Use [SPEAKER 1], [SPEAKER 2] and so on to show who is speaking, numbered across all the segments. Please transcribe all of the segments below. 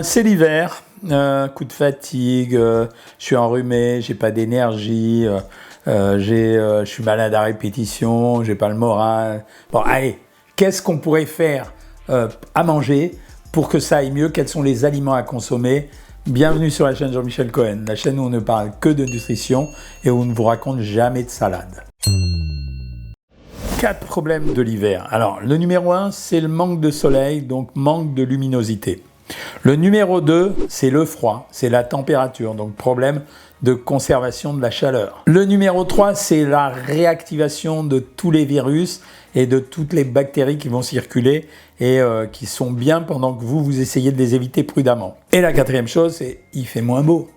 [SPEAKER 1] C'est l'hiver, coup de fatigue, je suis enrhumé, j'ai pas d'énergie, je suis malade à répétition, j'ai pas le moral. Bon, allez, qu'est-ce qu'on pourrait faire à manger pour que ça aille mieux? Quels sont les aliments à consommer? Bienvenue sur la chaîne Jean-Michel Cohen, la chaîne où on ne parle que de nutrition et où on ne vous raconte jamais de salade. 4 problèmes de l'hiver. Alors, le numéro 1, c'est le manque de soleil, donc manque de luminosité. Le numéro 2, c'est le froid, c'est la température, donc problème de conservation de la chaleur. Le numéro 3, c'est la réactivation de tous les virus et de toutes les bactéries qui vont circuler et qui sont bien pendant que vous essayez de les éviter prudemment. Et la 4e chose, c'est il fait moins beau.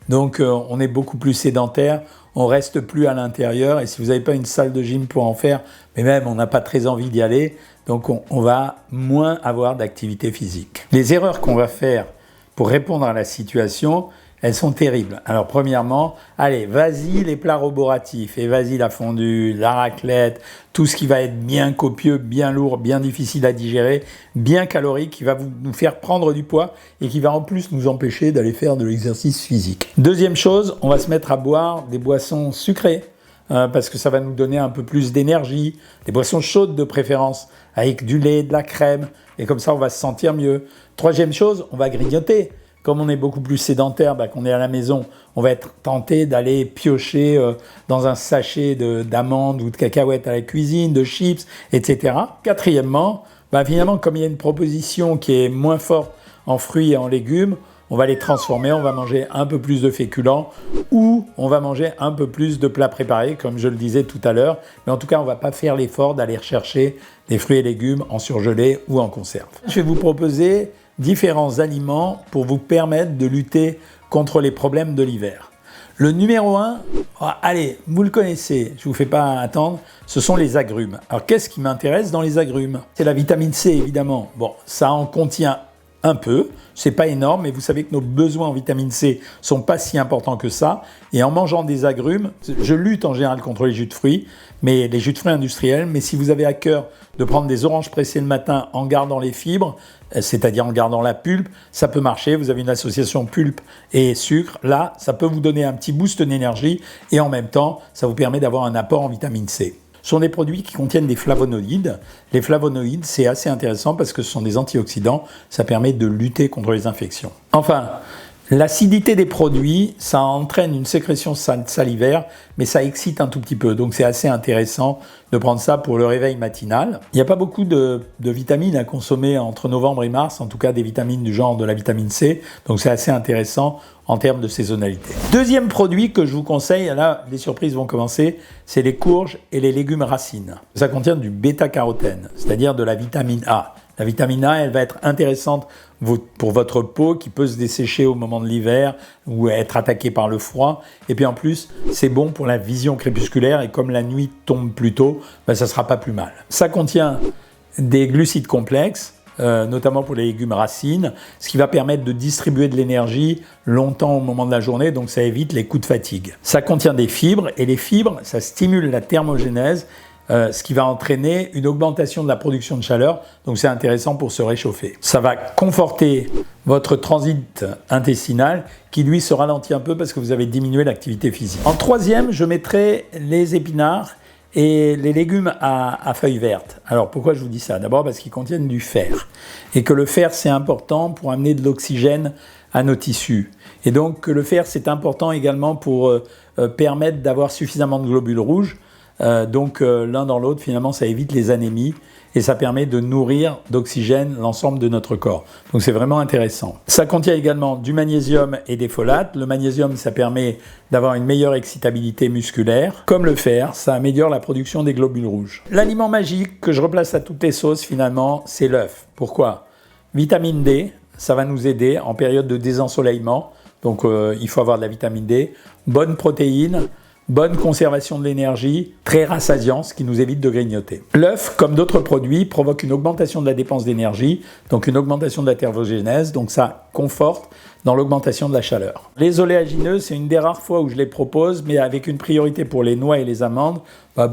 [SPEAKER 1] Donc on est beaucoup plus sédentaire, on reste plus à l'intérieur et si vous n'avez pas une salle de gym pour en faire, mais même on n'a pas très envie d'y aller, donc on va moins avoir d'activité physique. Les erreurs qu'on va faire pour répondre à la situation, elles sont terribles. Alors premièrement, allez, vas-y les plats roboratifs et vas-y la fondue, la raclette, tout ce qui va être bien copieux, bien lourd, bien difficile à digérer, bien calorique, qui va nous faire prendre du poids et qui va en plus nous empêcher d'aller faire de l'exercice physique. Deuxième chose, on va se mettre à boire des boissons sucrées parce que ça va nous donner un peu plus d'énergie, des boissons chaudes de préférence, avec du lait, de la crème, et comme ça on va se sentir mieux. Troisième chose, on va grignoter. Comme on est beaucoup plus sédentaire, qu'on est à la maison, on va être tenté d'aller piocher dans un sachet d'amandes ou de cacahuètes à la cuisine, de chips, etc. Quatrièmement, finalement, comme il y a une proposition qui est moins forte en fruits et en légumes, on va les transformer, on va manger un peu plus de féculents ou on va manger un peu plus de plats préparés, comme je le disais tout à l'heure. Mais en tout cas, on ne va pas faire l'effort d'aller rechercher des fruits et légumes en surgelé ou en conserve. Je vais vous proposer différents aliments pour vous permettre de lutter contre les problèmes de l'hiver. Le numéro 1, allez, vous le connaissez, je ne vous fais pas attendre, ce sont les agrumes. Alors qu'est-ce qui m'intéresse dans les agrumes? C'est la vitamine C évidemment. Bon, ça en contient un peu, c'est pas énorme, mais vous savez que nos besoins en vitamine C sont pas si importants que ça. Et en mangeant des agrumes, je lutte en général contre les jus de fruits, mais les jus de fruits industriels. Mais si vous avez à cœur de prendre des oranges pressées le matin en gardant les fibres, c'est-à-dire en gardant la pulpe, ça peut marcher. Vous avez une association pulpe et sucre. Là, ça peut vous donner un petit boost d'énergie et en même temps, ça vous permet d'avoir un apport en vitamine C. Ce sont des produits qui contiennent des flavonoïdes. Les flavonoïdes, c'est assez intéressant parce que ce sont des antioxydants. Ça permet de lutter contre les infections. Enfin, l'acidité des produits, ça entraîne une sécrétion salivaire, mais ça excite un tout petit peu. Donc c'est assez intéressant de prendre ça pour le réveil matinal. Il n'y a pas beaucoup de vitamines à consommer entre novembre et mars, en tout cas des vitamines du genre de la vitamine C. Donc c'est assez intéressant en termes de saisonnalité. Deuxième produit que je vous conseille, là les surprises vont commencer, c'est les courges et les légumes racines. Ça contient du bêta-carotène, c'est-à-dire de la vitamine A. La vitamine A, elle va être intéressante pour votre peau qui peut se dessécher au moment de l'hiver ou être attaquée par le froid. Et puis en plus, c'est bon pour la vision crépusculaire et comme la nuit tombe plus tôt, ça ne sera pas plus mal. Ça contient des glucides complexes, notamment pour les légumes racines, ce qui va permettre de distribuer de l'énergie longtemps au moment de la journée, donc ça évite les coups de fatigue. Ça contient des fibres et les fibres, ça stimule la thermogénèse, ce qui va entraîner une augmentation de la production de chaleur, donc c'est intéressant pour se réchauffer. Ça va conforter votre transit intestinal qui lui se ralentit un peu parce que vous avez diminué l'activité physique. En troisième, je mettrai les épinards et les légumes à feuilles vertes. Alors pourquoi je vous dis ça? D'abord parce qu'ils contiennent du fer et que le fer c'est important pour amener de l'oxygène à nos tissus. Et donc le fer c'est important également pour permettre d'avoir suffisamment de globules rouges. Donc l'un dans l'autre, finalement, ça évite les anémies et ça permet de nourrir d'oxygène l'ensemble de notre corps. Donc c'est vraiment intéressant. Ça contient également du magnésium et des folates. Le magnésium, ça permet d'avoir une meilleure excitabilité musculaire. Comme le fer, ça améliore la production des globules rouges. L'aliment magique que je replace à toutes les sauces, finalement, c'est l'œuf. Pourquoi? Vitamine D, ça va nous aider en période de désensoleillement. Donc il faut avoir de la vitamine D. Bonne protéine. Bonne conservation de l'énergie, très rassasiant, ce qui nous évite de grignoter. L'œuf, comme d'autres produits, provoque une augmentation de la dépense d'énergie, donc une augmentation de la thermogénèse, donc ça conforte dans l'augmentation de la chaleur. Les oléagineux, c'est une des rares fois où je les propose, mais avec une priorité pour les noix et les amandes.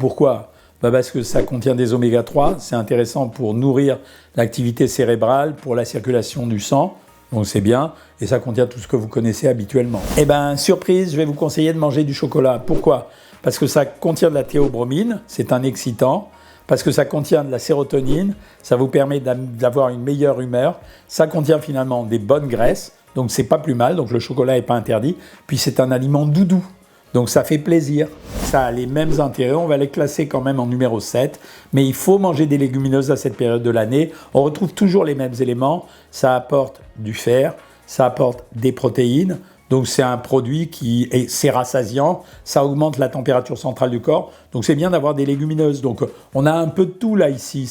[SPEAKER 1] Pourquoi? Parce que ça contient des oméga 3, c'est intéressant pour nourrir l'activité cérébrale, pour la circulation du sang. donc c'est bien, et ça contient tout ce que vous connaissez habituellement. Eh ben, surprise, je vais vous conseiller de manger du chocolat. Pourquoi? Parce que ça contient de la théobromine, c'est un excitant, parce que ça contient de la sérotonine, ça vous permet d'avoir une meilleure humeur, ça contient finalement des bonnes graisses, donc c'est pas plus mal, donc le chocolat n'est pas interdit, puis c'est un aliment doudou. Donc ça fait plaisir, ça a les mêmes intérêts, on va les classer quand même en numéro 7, mais il faut manger des légumineuses à cette période de l'année. On retrouve toujours les mêmes éléments, ça apporte du fer, ça apporte des protéines, donc c'est un produit qui est rassasiant, ça augmente la température centrale du corps, donc c'est bien d'avoir des légumineuses. Donc on a un peu de tout là ici,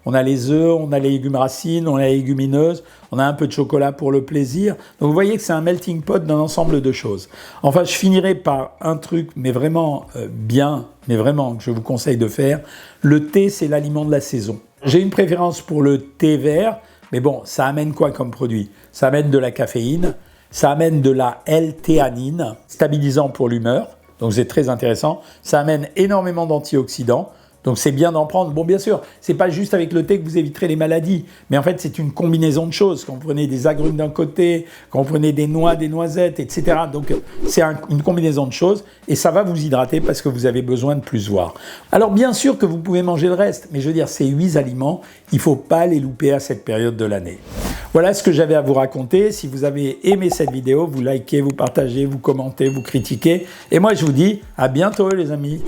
[SPEAKER 1] on a les œufs, on a les légumes racines, on a les légumineuses, on a un peu de chocolat pour le plaisir. Donc vous voyez que c'est un melting pot d'un ensemble de choses. Enfin, je finirai par un truc, mais vraiment bien, mais vraiment que je vous conseille de faire. Le thé, c'est l'aliment de la saison. J'ai une préférence pour le thé vert, mais bon, ça amène quoi comme produit? Ça amène de la caféine, ça amène de la L-théanine, stabilisant pour l'humeur, donc c'est très intéressant. Ça amène énormément d'antioxydants, donc c'est bien d'en prendre. Bon, bien sûr, c'est pas juste avec le thé que vous éviterez les maladies, mais en fait, c'est une combinaison de choses. Quand vous prenez des agrumes d'un côté, quand vous prenez des noix, des noisettes, etc. Donc, c'est une combinaison de choses et ça va vous hydrater parce que vous avez besoin de plus voir. Alors, bien sûr que vous pouvez manger le reste, mais je veux dire, ces 8 aliments, il ne faut pas les louper à cette période de l'année. Voilà ce que j'avais à vous raconter. Si vous avez aimé cette vidéo, vous likez, vous partagez, vous commentez, vous critiquez. Et moi, je vous dis à bientôt, les amis.